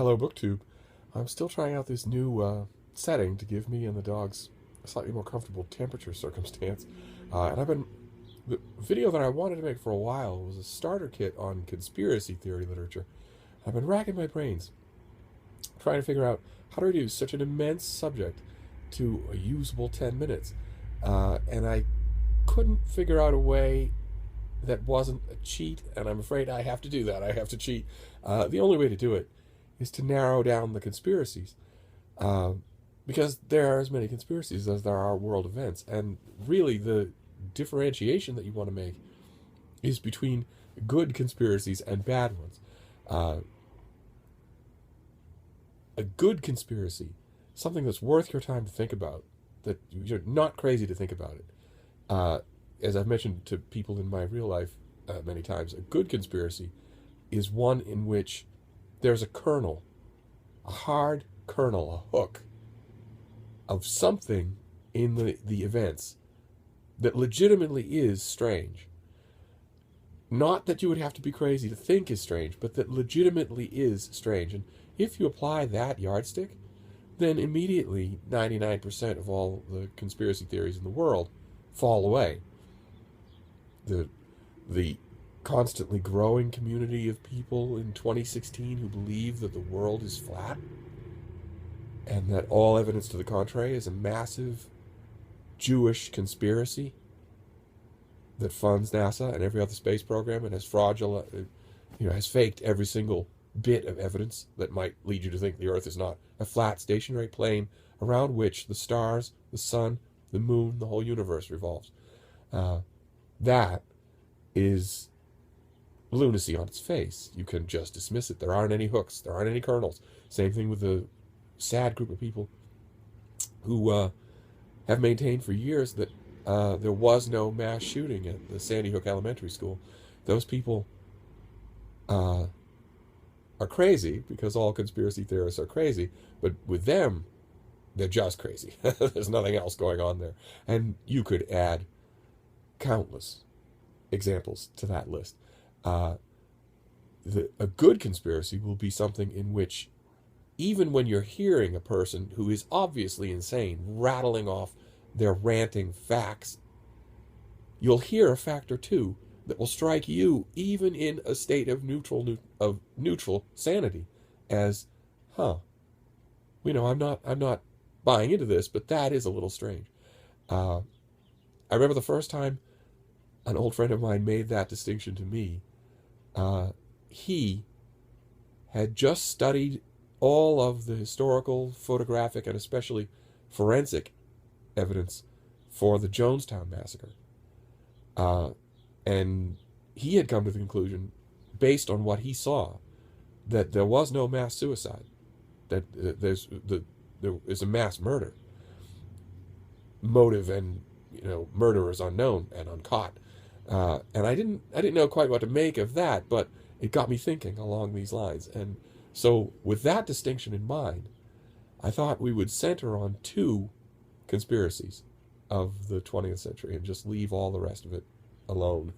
Hello, BookTube. I'm still trying out this new setting to give me and the dogs a slightly more comfortable temperature circumstance. The video that I wanted to make for a while was a starter kit on conspiracy theory literature. I've been racking my brains trying to figure out how to reduce such an immense subject to a usable 10 minutes. And I couldn't figure out a way that wasn't a cheat, and I'm afraid I have to do that. I have to cheat. The only way to do it is to narrow down the conspiracies, uh, because there are as many conspiracies as there are world events, and really the differentiation that you want to make is between good conspiracies and bad ones. Uh, a good conspiracy, something that's worth your time to think about, that you're not crazy to think about it. Uh, as I've mentioned to people in my real life many times, a good conspiracy is one in which there's a kernel, a hard kernel, a hook of something in the events that legitimately is strange. Not that you would have to be crazy to think is strange, but that legitimately is strange. And if you apply that yardstick, then immediately 99% of all the conspiracy theories in the world fall away. The constantly growing community of people in 2016 who believe that the world is flat and that all evidence to the contrary is a massive Jewish conspiracy that funds NASA and every other space program and has fraudulent, has faked every single bit of evidence that might lead you to think the Earth is not a flat stationary plane around which the stars, the sun, the moon, the whole universe revolves. That is lunacy on its face. You can just dismiss it. There aren't any hooks. There aren't any kernels. Same thing with the sad group of people who have maintained for years that there was no mass shooting at the Sandy Hook Elementary School. Those people are crazy because all conspiracy theorists are crazy, but with them, they're just crazy. There's nothing else going on there. And you could add countless examples to that list. A good conspiracy will be something in which, even when you're hearing a person who is obviously insane rattling off their ranting facts, you'll hear a fact or two that will strike you, even in a state of neutral sanity, as, I'm not buying into this, but that is a little strange. I remember the first time an old friend of mine made that distinction to me. He had just studied all of the historical, photographic, and especially forensic evidence for the Jonestown Massacre. And he had come to the conclusion, based on what he saw, that there was no mass suicide, that there is a mass murder. Motive and murderers unknown and uncaught. And I didn't know quite what to make of that, but it got me thinking along these lines. And so, with that distinction in mind, I thought we would center on two conspiracies of the 20th century and just leave all the rest of it alone.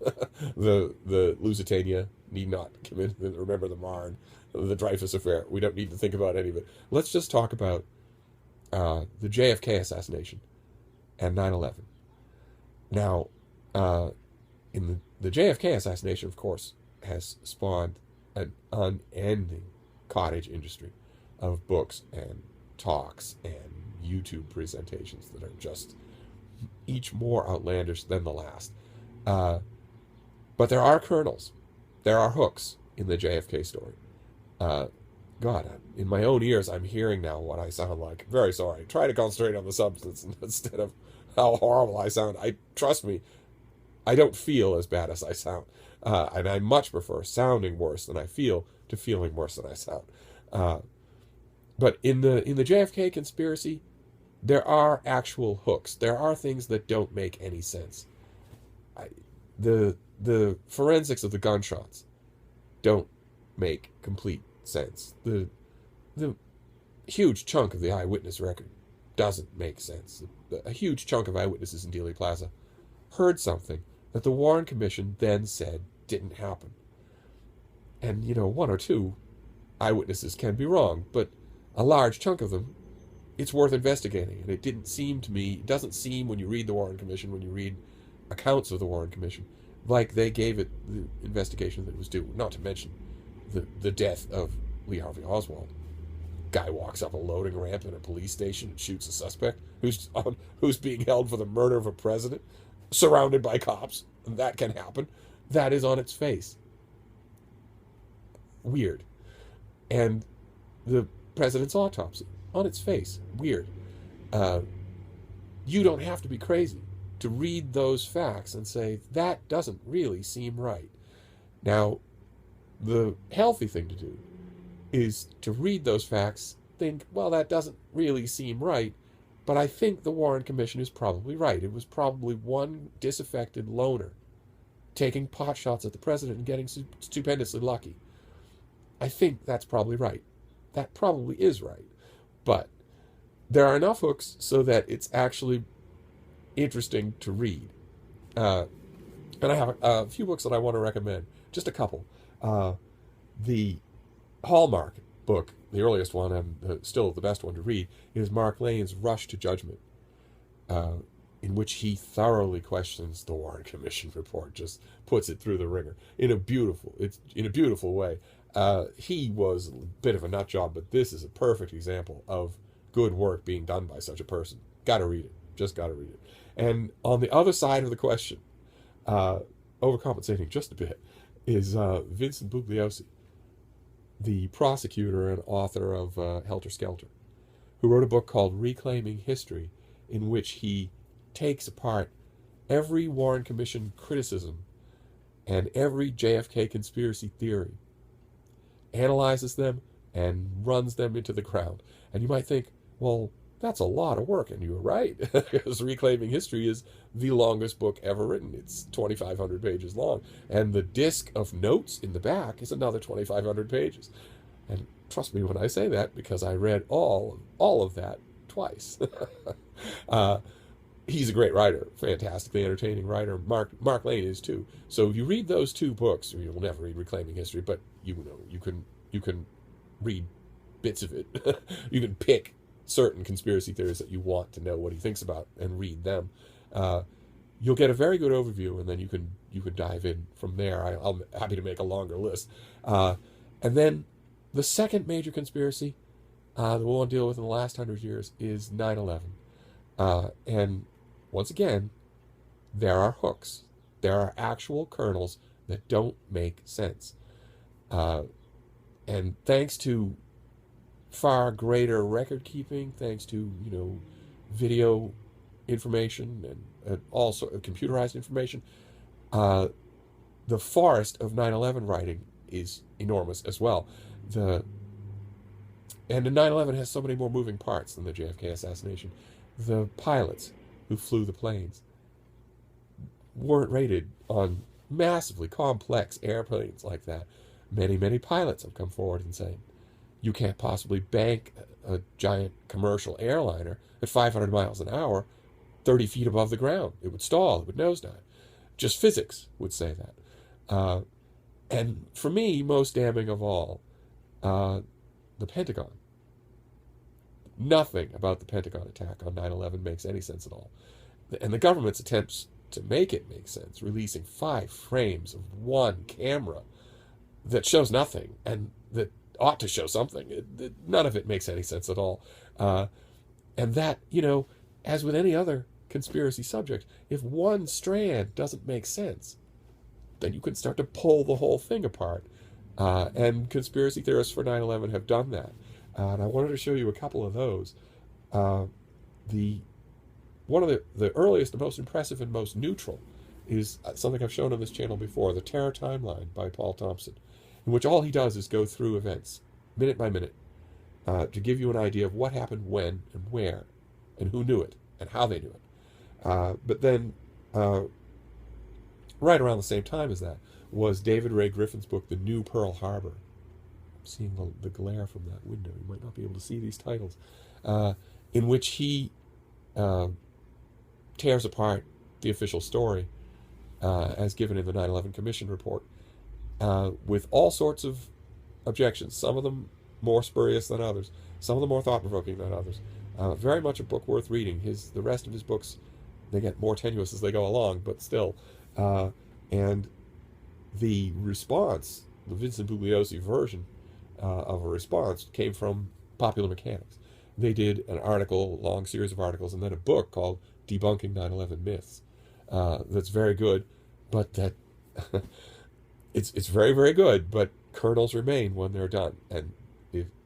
The Lusitania need not come in. Remember the Marne, the Dreyfus affair. We don't need to think about any of it. Let's just talk about the JFK assassination and 9/11. Now, in the JFK assassination, of course, has spawned an unending cottage industry of books and talks and YouTube presentations that are just each more outlandish than the last. But there are kernels, there are hooks in the JFK story. God, in my own ears, I'm hearing now what I sound like. Very sorry. Try to concentrate on the substance instead of how horrible I sound. Trust me, I don't feel as bad as I sound. And I much prefer sounding worse than I feel to feeling worse than I sound. But in the JFK conspiracy, there are actual hooks. There are things that don't make any sense. The forensics of the gunshots don't make complete sense. The huge chunk of the eyewitness record doesn't make sense. A huge chunk of eyewitnesses in Dealey Plaza heard something that the Warren Commission then said didn't happen. And, one or two eyewitnesses can be wrong, but a large chunk of them, it's worth investigating. And it doesn't seem when you read the Warren Commission, when you read accounts of the Warren Commission, like they gave it the investigation that it was due. Not to mention the death of Lee Harvey Oswald. Guy walks up a loading ramp in a police station and shoots a suspect who's being held for the murder of a president, surrounded by cops. And that can happen. That is on its face weird. And the president's autopsy, on its face, weird. You don't have to be crazy to read those facts and say, that doesn't really seem right. Now, the healthy thing to do is to read those facts, think, well, that doesn't really seem right, but I think the Warren Commission is probably right. It was probably one disaffected loner taking pot shots at the president and getting stupendously lucky. I think that's probably right. That probably is right. But there are enough hooks so that it's actually interesting to read. And I have a few books that I want to recommend. Just a couple. The Hallmark book, the earliest one and still the best one to read, is Mark Lane's Rush to Judgment, in which he thoroughly questions the Warren Commission report, just puts it through the ringer in a beautiful way. He was a bit of a nut job, but this is a perfect example of good work being done by such a person. Gotta read it. Just gotta read it. And on the other side of the question, overcompensating just a bit, is Vincent Bugliosi, the prosecutor and author of Helter Skelter, who wrote a book called Reclaiming History, in which he takes apart every Warren Commission criticism and every JFK conspiracy theory, analyzes them, and runs them into the ground. And you might think, well, that's a lot of work, and you're right, because Reclaiming History is the longest book ever written. It's 2,500 pages long, and the disc of notes in the back is another 2,500 pages. And trust me when I say that, because I read all of that twice. He's a great writer, fantastically entertaining writer. Mark Lane is too. So if you read those two books, you'll never read Reclaiming History, but you can read bits of it. You can pick certain conspiracy theories that you want to know what he thinks about and read them. You'll get a very good overview, and then you can dive in from there. I'm happy to make a longer list. And then the second major conspiracy that we'll want to deal with in the last 100 years is 9/11. And once again, there are hooks. There are actual kernels that don't make sense. And thanks to far greater record keeping, thanks to video information and all sort of computerized information, the forest of 9/11 writing is enormous as well. And the 9/11 has so many more moving parts than the JFK assassination. The pilots who flew the planes weren't rated on massively complex airplanes like that. Many pilots have come forward and said, you can't possibly bank a giant commercial airliner at 500 miles an hour 30 feet above the ground. It would stall, it would nosedive. Just physics would say that. And for me, most damning of all, the Pentagon. Nothing about the Pentagon attack on 9/11 makes any sense at all. And the government's attempts to make it make sense, releasing 5 frames of one camera that shows nothing and that ought to show something. None of it makes any sense at all. And that, as with any other conspiracy subject, if one strand doesn't make sense, then you can start to pull the whole thing apart. And conspiracy theorists for 9/11 have done that. And I wanted to show you a couple of those. One of the earliest, the most impressive, and most neutral is something I've shown on this channel before, The Terror Timeline by Paul Thompson, in which all he does is go through events, minute by minute, to give you an idea of what happened when and where, and who knew it, and how they knew it. But then, right around the same time as that, was David Ray Griffin's book, The New Pearl Harbor. I'm seeing the glare from that window. You might not be able to see these titles. In which he tears apart the official story as given in the 9/11 Commission report with all sorts of objections. Some of them more spurious than others. Some of them more thought-provoking than others. Very much a book worth reading. The rest of his books, they get more tenuous as they go along, but still. And the response, the Vincent Bugliosi version of a response, came from Popular Mechanics. They did an article, a long series of articles, and then a book called Debunking 9/11 Myths. That's very good, but that it's very, very good, but kernels remain when they're done. And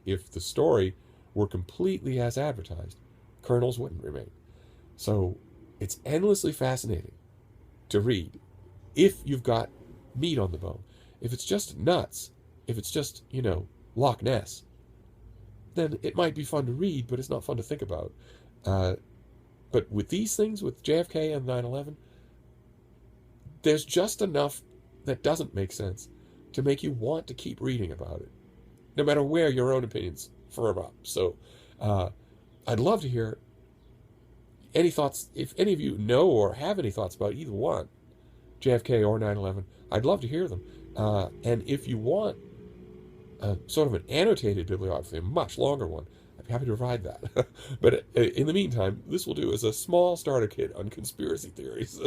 if the story were completely as advertised, kernels wouldn't remain. So it's endlessly fascinating to read if you've got meat on the bone. If it's just nuts, if it's just, Loch Ness, then it might be fun to read, but it's not fun to think about. But with these things, with JFK and 9/11, there's just enough that doesn't make sense to make you want to keep reading about it, no matter where your own opinions firm up. So I'd love to hear any thoughts. If any of you know or have any thoughts about either one, JFK or 9/11, I'd love to hear them. And if you want sort of an annotated bibliography, a much longer one, I'd be happy to provide that. But in the meantime, this will do as a small starter kit on conspiracy theories.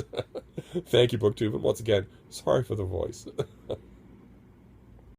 Thank you, BookTube, and once again, sorry for the voice.